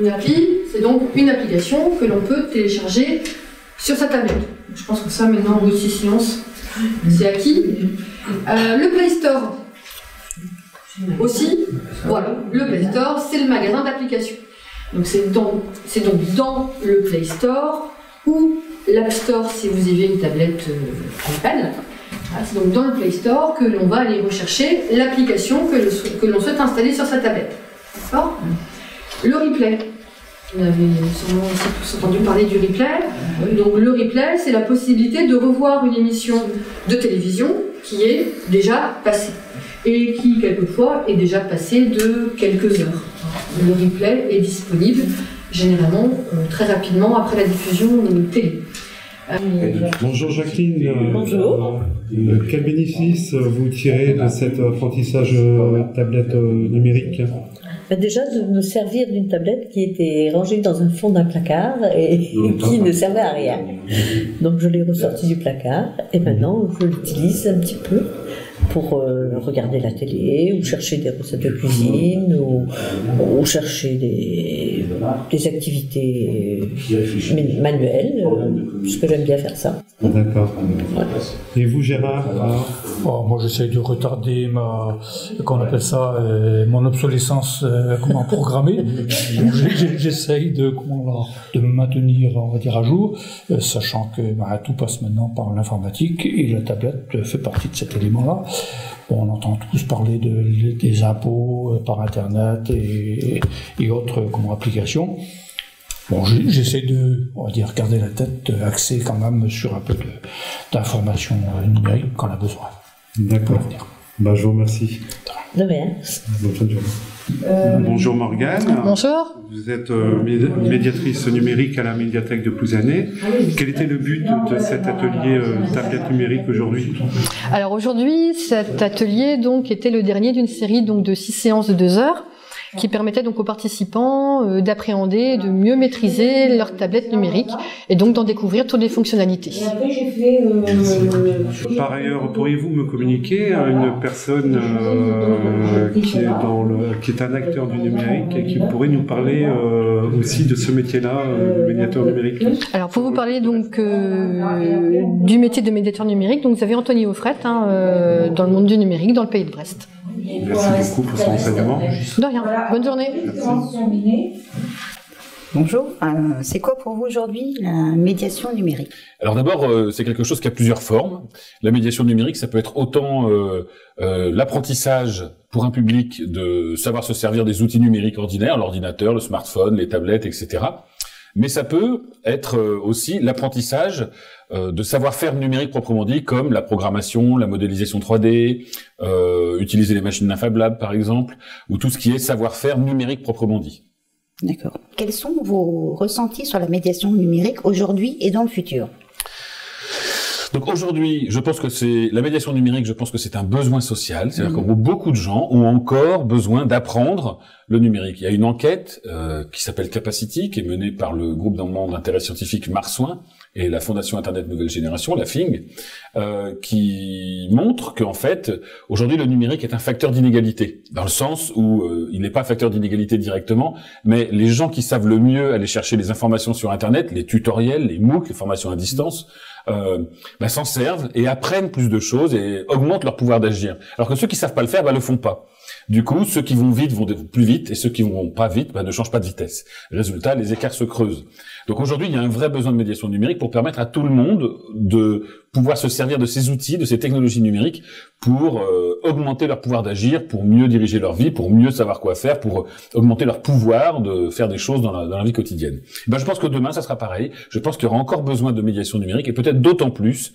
Une appli, c'est donc une application que l'on peut télécharger sur sa tablette. Je pense que ça, maintenant, en aussi silence, c'est acquis. Le Play Store aussi, voilà, le Play Store, c'est le magasin d'applications. Donc c'est donc dans le Play Store ou l'App Store si vous avez une tablette iPad. Voilà, c'est donc dans le Play Store que l'on va aller rechercher l'application que l'on souhaite installer sur sa tablette. D'accord ? Le replay. Vous avez sûrement aussi tous entendu parler du replay. Donc le replay, c'est la possibilité de revoir une émission de télévision qui est déjà passée et qui, quelquefois, est déjà passée de quelques heures. Le replay est disponible généralement très rapidement après la diffusion télé. Bonjour Jacqueline. Bonjour. Quel bénéfice vous tirez de cet apprentissage tablette numérique ? Déjà de me servir d'une tablette qui était rangée dans un fond d'un placard et qui ne servait à rien. Donc je l'ai ressortie du placard et maintenant je l'utilise un petit peu pour regarder la télé ou chercher des recettes de cuisine ou chercher des activités manuelles, puisque j'aime bien faire ça. D'accord. Ouais. Et vous Gérard? Moi j'essaie de retarder mon obsolescence programmée. J'essaye de me maintenir, on va dire, à jour, sachant que tout passe maintenant par l'informatique et la tablette fait partie de cet élément-là. On entend tous parler des impôts par Internet et autres applications. Bon, j'essaie de, on va dire, garder la tête axée quand même sur un peu d'informations numériques quand on a besoin. D'accord. Je vous remercie. De rien. Bonne fin de journée. Bonjour Morgane. Bonjour. Vous êtes médiatrice numérique à la médiathèque de Plouzané. Quel était le but de cet atelier tablette numérique aujourd'hui? Alors aujourd'hui, cet atelier était le dernier d'une série de 6 séances de 2 heures qui permettait donc aux participants d'appréhender, de mieux maîtriser leur tablette numérique et donc d'en découvrir toutes les fonctionnalités. Par ailleurs, pourriez-vous me communiquer une personne qui est un acteur du numérique et qui pourrait nous parler aussi de ce métier-là, médiateur numérique? Alors pour vous parler du métier de médiateur numérique, vous avez Anthony Offret dans le monde du numérique, dans le pays de Brest. Merci beaucoup pour ce renseignement. De rien. Bonne journée. Merci. Bonjour. C'est quoi pour vous aujourd'hui la médiation numérique? Alors d'abord, c'est quelque chose qui a plusieurs formes. La médiation numérique, ça peut être autant l'apprentissage pour un public de savoir se servir des outils numériques ordinaires, l'ordinateur, le smartphone, les tablettes, etc. Mais ça peut être aussi l'apprentissage de savoir-faire numérique proprement dit, comme la programmation, la modélisation 3D, utiliser les machines d'Infab Lab par exemple, ou tout ce qui est savoir-faire numérique proprement dit. D'accord. Quels sont vos ressentis sur la médiation numérique aujourd'hui et dans le futur? Donc aujourd'hui, je pense que la médiation numérique, je pense que c'est un besoin social. C'est-à-dire que beaucoup de gens ont encore besoin d'apprendre le numérique. Il y a une enquête qui s'appelle Capacity, qui est menée par le groupe d'intérêt scientifique Marsouin et la Fondation Internet Nouvelle Génération, la FING, qui montre qu'en fait, aujourd'hui, le numérique est un facteur d'inégalité, dans le sens où il n'est pas facteur d'inégalité directement, mais les gens qui savent le mieux aller chercher les informations sur Internet, les tutoriels, les MOOC, les formations à distance, s'en servent et apprennent plus de choses et augmentent leur pouvoir d'agir. Alors que ceux qui savent pas le faire, le font pas. Du coup, ceux qui vont vite vont plus vite et ceux qui vont pas vite ne changent pas de vitesse. Résultat, les écarts se creusent. Donc aujourd'hui, il y a un vrai besoin de médiation numérique pour permettre à tout le monde de pouvoir se servir de ces outils, de ces technologies numériques pour augmenter leur pouvoir d'agir, pour mieux diriger leur vie, pour mieux savoir quoi faire, pour augmenter leur pouvoir de faire des choses dans la vie quotidienne. Je pense que demain, ça sera pareil. Je pense qu'il y aura encore besoin de médiation numérique et peut-être d'autant plus,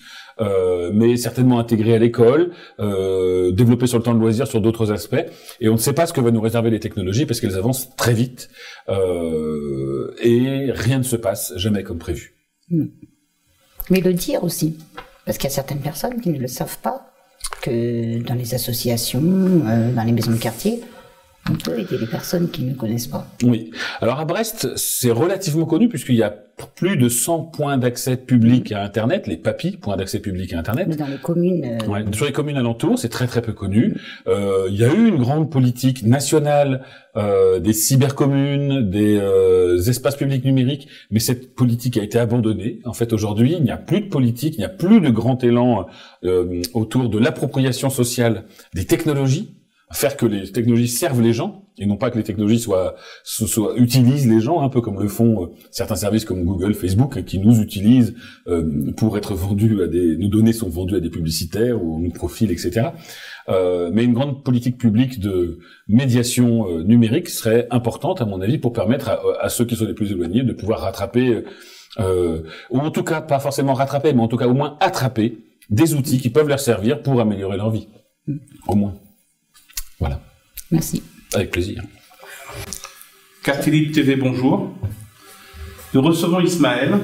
mais certainement intégré à l'école, développé sur le temps de loisir, sur d'autres aspects. Et on ne sait pas ce que va nous réserver les technologies parce qu'elles avancent très vite et rien ne se passe jamais comme prévu. Mais le dire aussi, parce qu'il y a certaines personnes qui ne le savent pas, que dans les associations, dans les maisons de quartier, On peut aider les personnes qui ne connaissent pas. Oui. Alors à Brest, c'est relativement connu puisqu'il y a plus de 100 points d'accès public à Internet, les PAPI, points d'accès public à Internet. Mais dans les communes... Ouais, sur les communes alentours, c'est très très peu connu. Il y a eu une grande politique nationale des cybercommunes, des espaces publics numériques, mais cette politique a été abandonnée. En fait, aujourd'hui, il n'y a plus de politique, il n'y a plus de grand élan autour de l'appropriation sociale des technologies, faire que les technologies servent les gens et non pas que les technologies utilisent les gens, un peu comme le font certains services comme Google, Facebook, qui nous utilisent pour être vendus nos données sont vendues à des publicitaires ou nous profilent, etc. Mais une grande politique publique de médiation numérique serait importante, à mon avis, pour permettre à ceux qui sont les plus éloignés de pouvoir rattraper, ou en tout cas pas forcément rattraper, mais en tout cas au moins attraper des outils qui peuvent leur servir pour améliorer leur vie, au moins. Voilà. Merci. Avec plaisir. Cartélite TV, bonjour. Nous recevons Ismaël.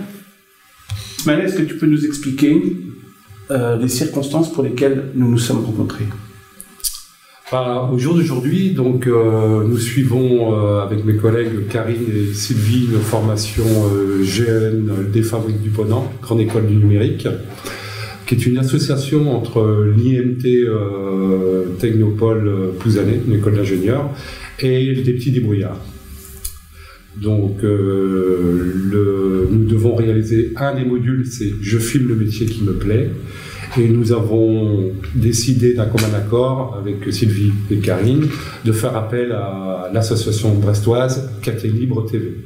Ismaël, est-ce que tu peux nous expliquer les circonstances pour lesquelles nous nous sommes rencontrés? Au jour d'aujourd'hui, donc, nous suivons avec mes collègues Karine et Sylvie une formation GN des Fabriques du Ponant, Grande École du Numérique, qui est une association entre l'IMT Technopole Plouzané, une école d'ingénieurs, et des petits débrouillards. Donc, nous devons réaliser un des modules, c'est « Je filme le métier qui me plaît ». Et nous avons décidé d'un commun accord avec Sylvie et Karine de faire appel à l'association brestoise KT Libre TV,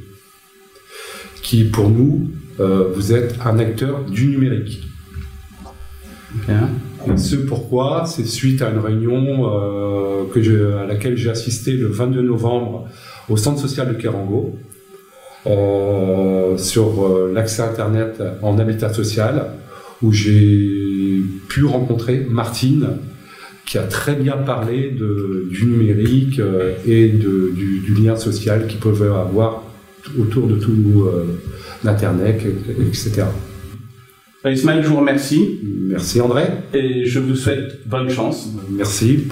qui pour nous, vous êtes un acteur du numérique. Bien. Et ce pourquoi, c'est suite à une réunion à laquelle j'ai assisté le 22 novembre au centre social de Kérango sur l'accès Internet en habitat social, où j'ai pu rencontrer Martine, qui a très bien parlé du numérique et du lien social qu'ils peuvent avoir autour de tout l'Internet, etc. Ismaël, je vous remercie. Merci André. Et je vous souhaite bonne chance. Merci.